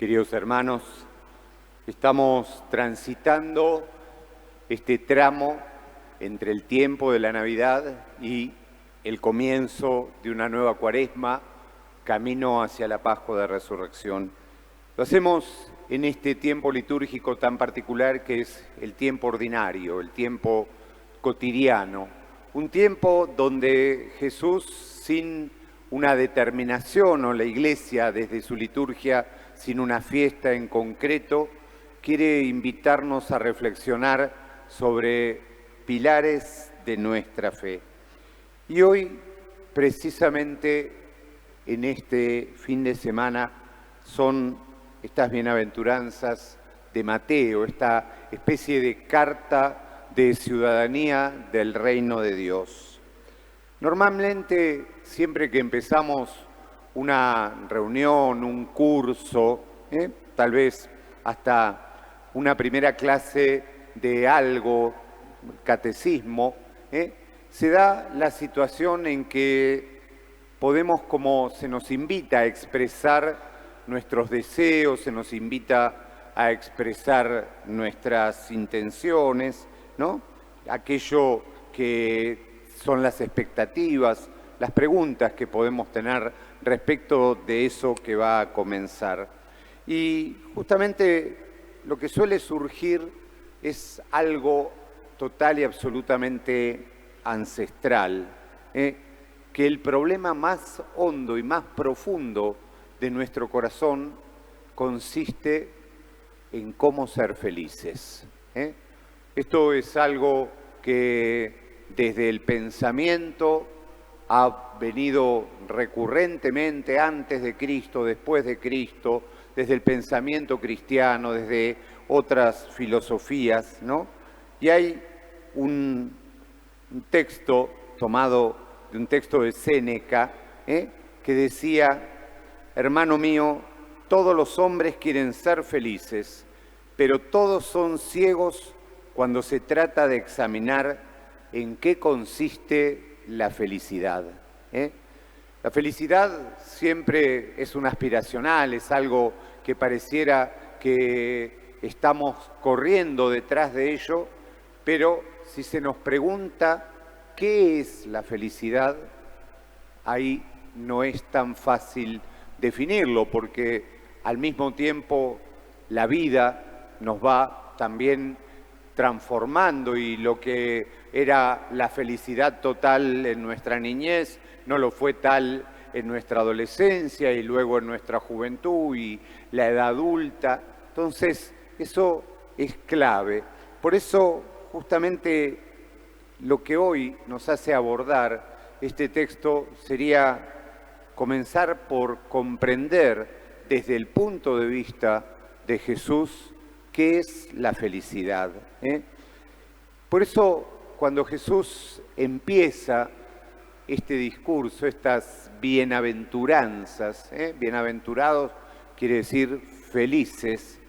Queridos hermanos, estamos transitando este tramo entre el tiempo de la Navidad y el comienzo de una nueva Cuaresma, camino hacia la Pascua de Resurrección. Lo hacemos en este tiempo litúrgico tan particular que es el tiempo ordinario, el tiempo cotidiano, un tiempo donde Jesús, sin una determinación, o la Iglesia desde su liturgia, sin una fiesta en concreto, quiere invitarnos a reflexionar sobre pilares de nuestra fe. Y hoy, precisamente en este fin de semana, son estas bienaventuranzas de Mateo, esta especie de carta de ciudadanía del reino de Dios. Normalmente, siempre que empezamos una reunión, un curso, tal vez hasta una primera clase de algo, catecismo, se da la situación en que podemos, como se nos invita a expresar nuestros deseos, se nos invita a expresar nuestras intenciones, ¿no? Aquello que son las expectativas, las preguntas que podemos tener respecto de eso que va a comenzar. Y justamente lo que suele surgir es algo total y absolutamente ancestral, que el problema más hondo y más profundo de nuestro corazón consiste en cómo ser felices. Esto es algo que desde el pensamiento ha venido recurrentemente antes de Cristo, después de Cristo, desde el pensamiento cristiano, desde otras filosofías, ¿no? Y hay un texto tomado de un texto de Séneca, que decía: hermano mío, todos los hombres quieren ser felices, pero todos son ciegos cuando se trata de examinar en qué consiste la felicidad. La felicidad siempre es un aspiracional, es algo que pareciera que estamos corriendo detrás de ello, pero si se nos pregunta qué es la felicidad, ahí no es tan fácil definirlo, porque al mismo tiempo la vida nos va también transformando, y lo que era la felicidad total en nuestra niñez no lo fue tal en nuestra adolescencia y luego en nuestra juventud y la edad adulta. Entonces, eso es clave. Por eso, justamente, lo que hoy nos hace abordar este texto sería comenzar por comprender desde el punto de vista de Jesús qué es la felicidad. Por eso, cuando Jesús empieza este discurso, estas bienaventuranzas, bienaventurados quiere decir felices,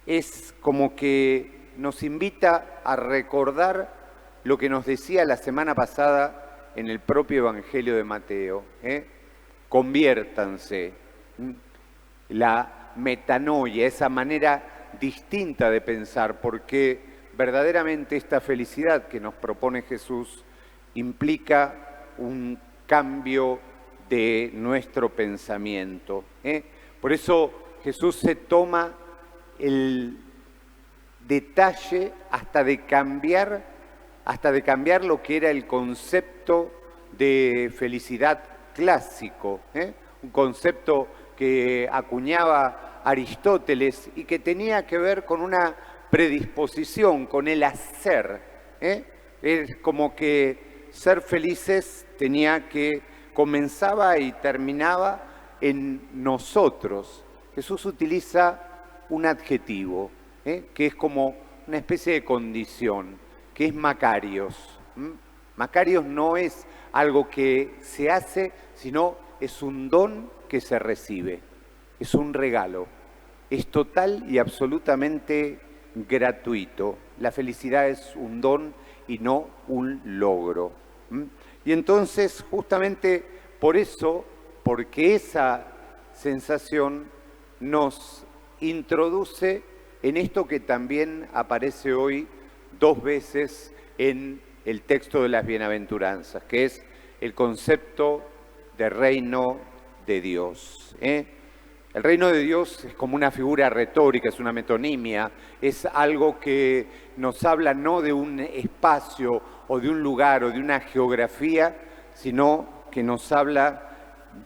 es como que nos invita a recordar lo que nos decía la semana pasada en el propio Evangelio de Mateo. Conviértanse. La metanoia, esa manera distinta de pensar, porque verdaderamente esta felicidad que nos propone Jesús implica un cambio de nuestro pensamiento. Por eso Jesús se toma el detalle hasta de cambiar lo que era el concepto de felicidad clásico, un concepto que acuñaba Aristóteles y que tenía que ver con una predisposición, con el hacer. Es como que ser felices comenzaba y terminaba en nosotros. Jesús utiliza un adjetivo, que es como una especie de condición, que es Makarios. Makarios no es algo que se hace, sino es un don que se recibe, es un regalo, es total y absolutamente gratuito. La felicidad es un don y no un logro. Y entonces, justamente por eso, porque esa sensación nos introduce en esto que también aparece hoy 2 veces en el texto de las bienaventuranzas, que es el concepto de reino de Dios. El reino de Dios es como una figura retórica, es una metonimia, es algo que nos habla no de un espacio o de un lugar o de una geografía, sino que nos habla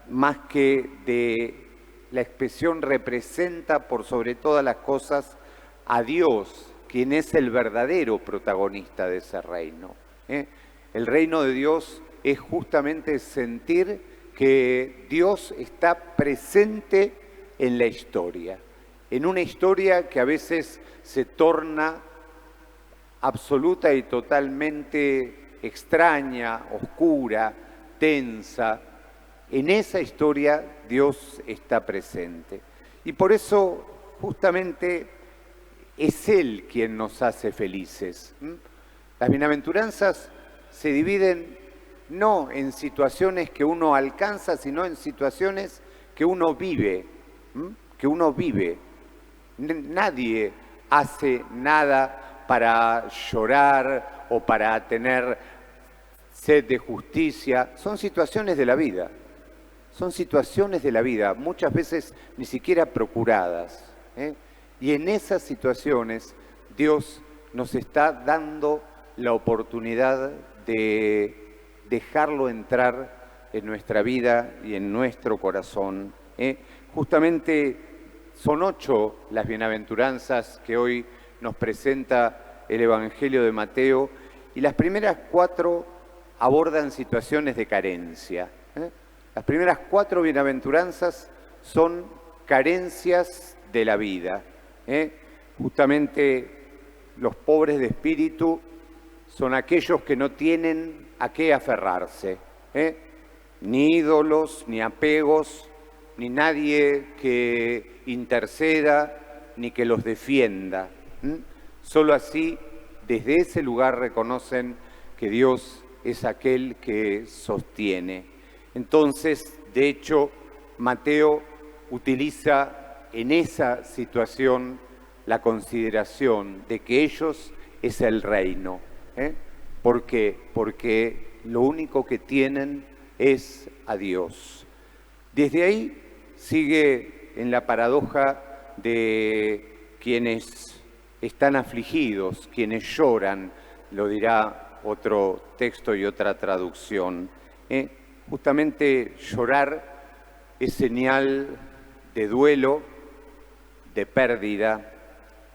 más que de la expresión representa por sobre todas las cosas a Dios, quien es el verdadero protagonista de ese reino. El reino de Dios es justamente sentir que Dios está presente en la historia, en una historia que a veces se torna absoluta y totalmente extraña, oscura, tensa. En esa historia Dios está presente. Y por eso justamente es Él quien nos hace felices. Las bienaventuranzas se dividen no en situaciones que uno alcanza, sino en situaciones que uno vive. Que uno vive. Nadie hace nada para llorar o para tener sed de justicia. Son situaciones de la vida. Son situaciones de la vida, muchas veces ni siquiera procuradas. Y en esas situaciones Dios nos está dando la oportunidad de dejarlo entrar en nuestra vida y en nuestro corazón. Justamente son 8 las bienaventuranzas que hoy nos presenta el Evangelio de Mateo, y las primeras 4 abordan situaciones de carencia. Las primeras 4 bienaventuranzas son carencias de la vida. Justamente los pobres de espíritu son aquellos que no tienen a qué aferrarse. Ni ídolos, ni apegos, ni nadie que interceda, ni que los defienda. Solo así, desde ese lugar reconocen que Dios es aquel que sostiene. Entonces, de hecho, Mateo utiliza en esa situación la consideración de que ellos es el reino. ¿Por qué? Porque lo único que tienen es a Dios. Desde ahí sigue en la paradoja de quienes están afligidos, quienes lloran, lo dirá otro texto y otra traducción. Justamente llorar es señal de duelo, de pérdida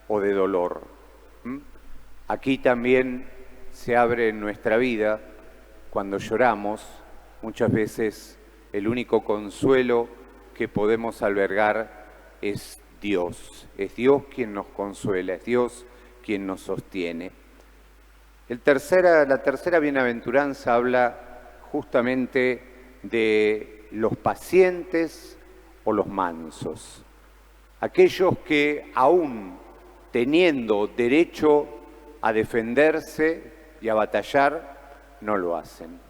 o de dolor. Aquí también se abre en nuestra vida, cuando lloramos, muchas veces el único consuelo que podemos albergar es Dios. Es Dios quien nos consuela, es Dios quien nos sostiene. La tercera bienaventuranza habla justamente de los pacientes o los mansos. Aquellos que aún teniendo derecho a defenderse y a batallar, no lo hacen,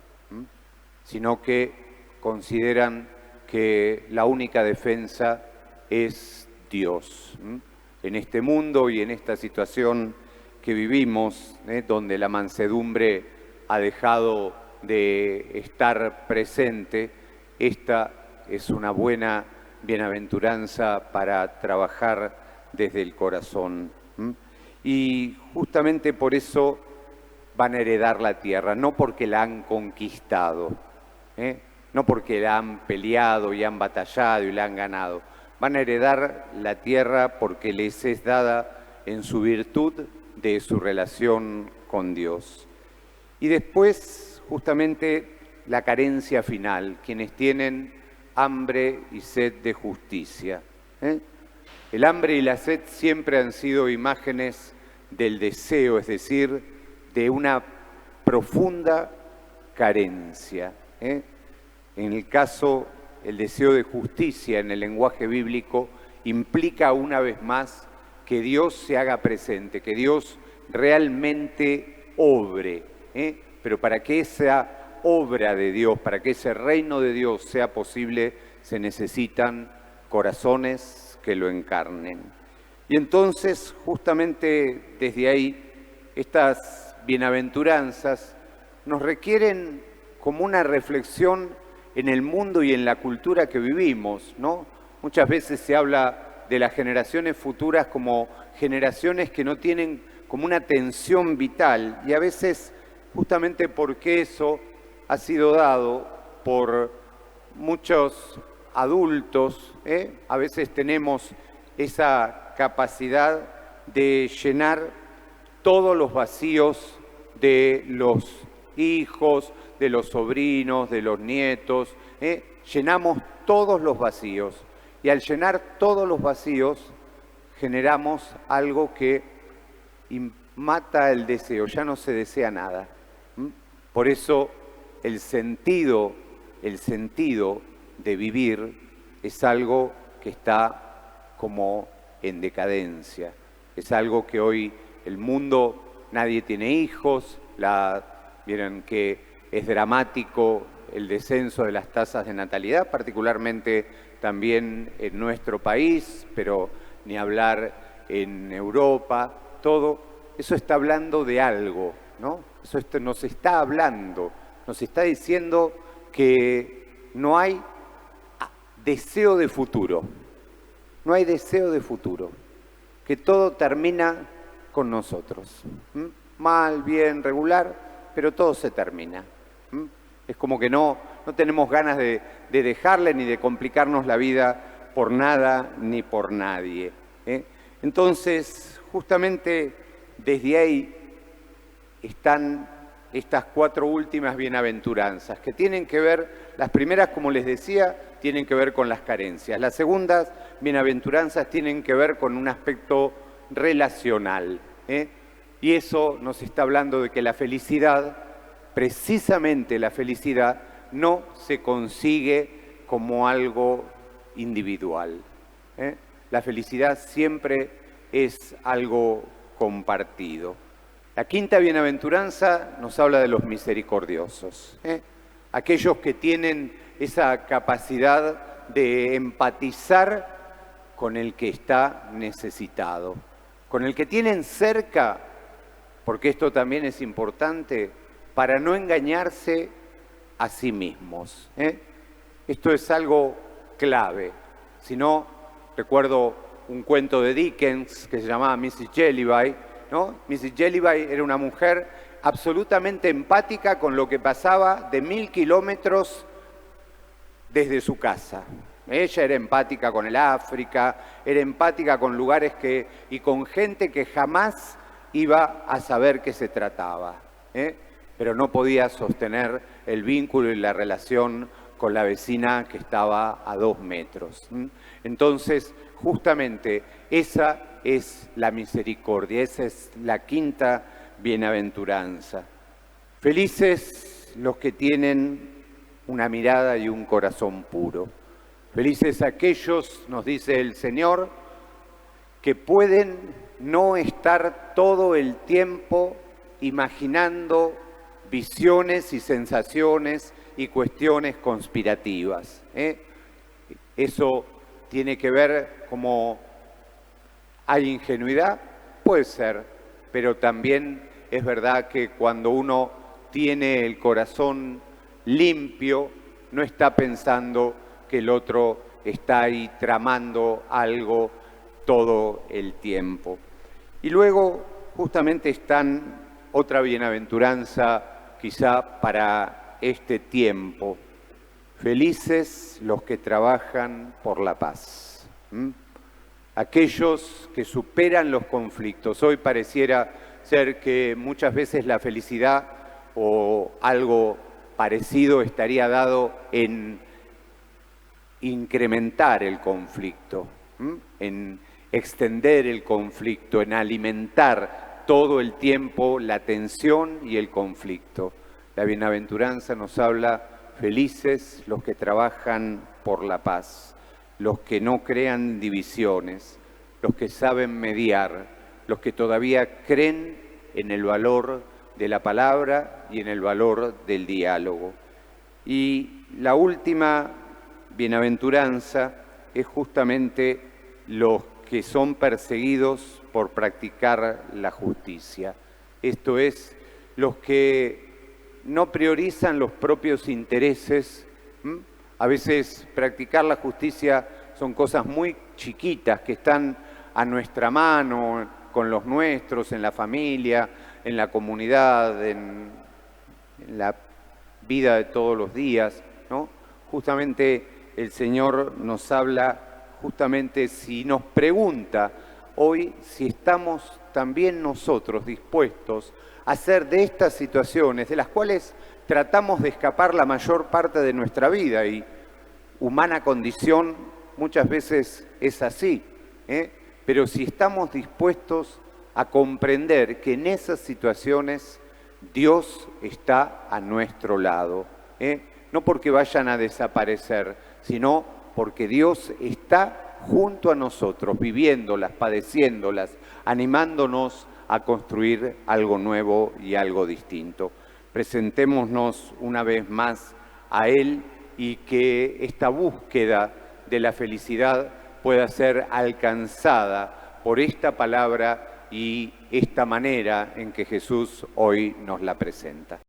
sino que consideran que la única defensa es Dios. En este mundo y en esta situación que vivimos, donde la mansedumbre ha dejado de estar presente, esta es una buena bienaventuranza para trabajar desde el corazón. Y justamente por eso van a heredar la tierra, no porque la han conquistado, no porque la han peleado y han batallado y la han ganado. Van a heredar la tierra porque les es dada en su virtud de su relación con Dios. Y después, justamente, la carencia final, quienes tienen hambre y sed de justicia. El hambre y la sed siempre han sido imágenes del deseo, es decir, de una profunda carencia. En el caso, el deseo de justicia en el lenguaje bíblico implica una vez más que Dios se haga presente, que Dios realmente obre. Pero para que esa obra de Dios, para que ese reino de Dios sea posible, se necesitan corazones que lo encarnen. Y entonces, justamente desde ahí, estas bienaventuranzas nos requieren como una reflexión en el mundo y en la cultura que vivimos, ¿no? Muchas veces se habla de las generaciones futuras como generaciones que no tienen como una tensión vital, y a veces justamente porque eso ha sido dado por muchos adultos, a veces tenemos esa capacidad de llenar todos los vacíos de los hijos, de los sobrinos, de los nietos, llenamos todos los vacíos. Y al llenar todos los vacíos, generamos algo que mata el deseo, ya no se desea nada. Por eso el sentido de vivir es algo que está como en decadencia. Es algo que hoy el mundo, nadie tiene hijos, vieron que es dramático el descenso de las tasas de natalidad, particularmente también en nuestro país, pero ni hablar en Europa, todo eso está hablando de algo, ¿no? Eso nos está hablando, nos está diciendo que no hay deseo de futuro, no hay deseo de futuro, que todo termina con nosotros. Mal, bien, regular, pero todo se termina. Es como que no tenemos ganas de dejarle ni de complicarnos la vida por nada ni por nadie. Entonces, justamente desde ahí están estas 4 últimas bienaventuranzas, que tienen que ver, las primeras, como les decía, tienen que ver con las carencias. Las segundas bienaventuranzas tienen que ver con un aspecto relacional. Y eso nos está hablando de que la felicidad, precisamente la felicidad, no se consigue como algo individual. La felicidad siempre es algo compartido. La quinta bienaventuranza nos habla de los misericordiosos, aquellos que tienen esa capacidad de empatizar con el que está necesitado, con el que tienen cerca, porque esto también es importante, para no engañarse a sí mismos. Esto es algo clave. Si no, recuerdo un cuento de Dickens que se llamaba Mrs. Jellyby, ¿no? Mrs. Jellyby era una mujer absolutamente empática con lo que pasaba de 1000 kilómetros desde su casa. Ella era empática con el África, era empática con lugares y con gente que jamás iba a saber qué se trataba, pero no podía sostener el vínculo y la relación con la vecina que estaba a 2 metros. Entonces, justamente, esa es la misericordia, esa es la quinta bienaventuranza. Felices los que tienen una mirada y un corazón puro. Felices aquellos, nos dice el Señor, que pueden no estar todo el tiempo imaginando visiones y sensaciones y cuestiones conspirativas. Eso tiene que ver como hay ingenuidad, puede ser, pero también es verdad que cuando uno tiene el corazón limpio, no está pensando que el otro está ahí tramando algo todo el tiempo. Y luego justamente están otra bienaventuranza quizá para este tiempo. Felices los que trabajan por la paz. Aquellos que superan los conflictos. Hoy pareciera ser que muchas veces la felicidad o algo parecido estaría dado en incrementar el conflicto, en extender el conflicto, en alimentar todo el tiempo la tensión y el conflicto. La bienaventuranza nos habla, felices los que trabajan por la paz, los que no crean divisiones, los que saben mediar, los que todavía creen en el valor de la palabra y en el valor del diálogo. Y la última bienaventuranza es justamente los que son perseguidos por practicar la justicia. Esto es, los que no priorizan los propios intereses. A veces practicar la justicia son cosas muy chiquitas que están a nuestra mano, con los nuestros, en la familia, en la comunidad, en la vida de todos los días, ¿no? Justamente el Señor nos habla, justamente si nos pregunta hoy si estamos también nosotros dispuestos a hacer de estas situaciones, de las cuales tratamos de escapar la mayor parte de nuestra vida, y humana condición muchas veces es así, pero si estamos dispuestos a comprender que en esas situaciones Dios está a nuestro lado, no porque vayan a desaparecer, sino porque Dios está junto a nosotros, viviéndolas, padeciéndolas, animándonos a construir algo nuevo y algo distinto. Presentémonos una vez más a Él y que esta búsqueda de la felicidad pueda ser alcanzada por esta palabra y esta manera en que Jesús hoy nos la presenta.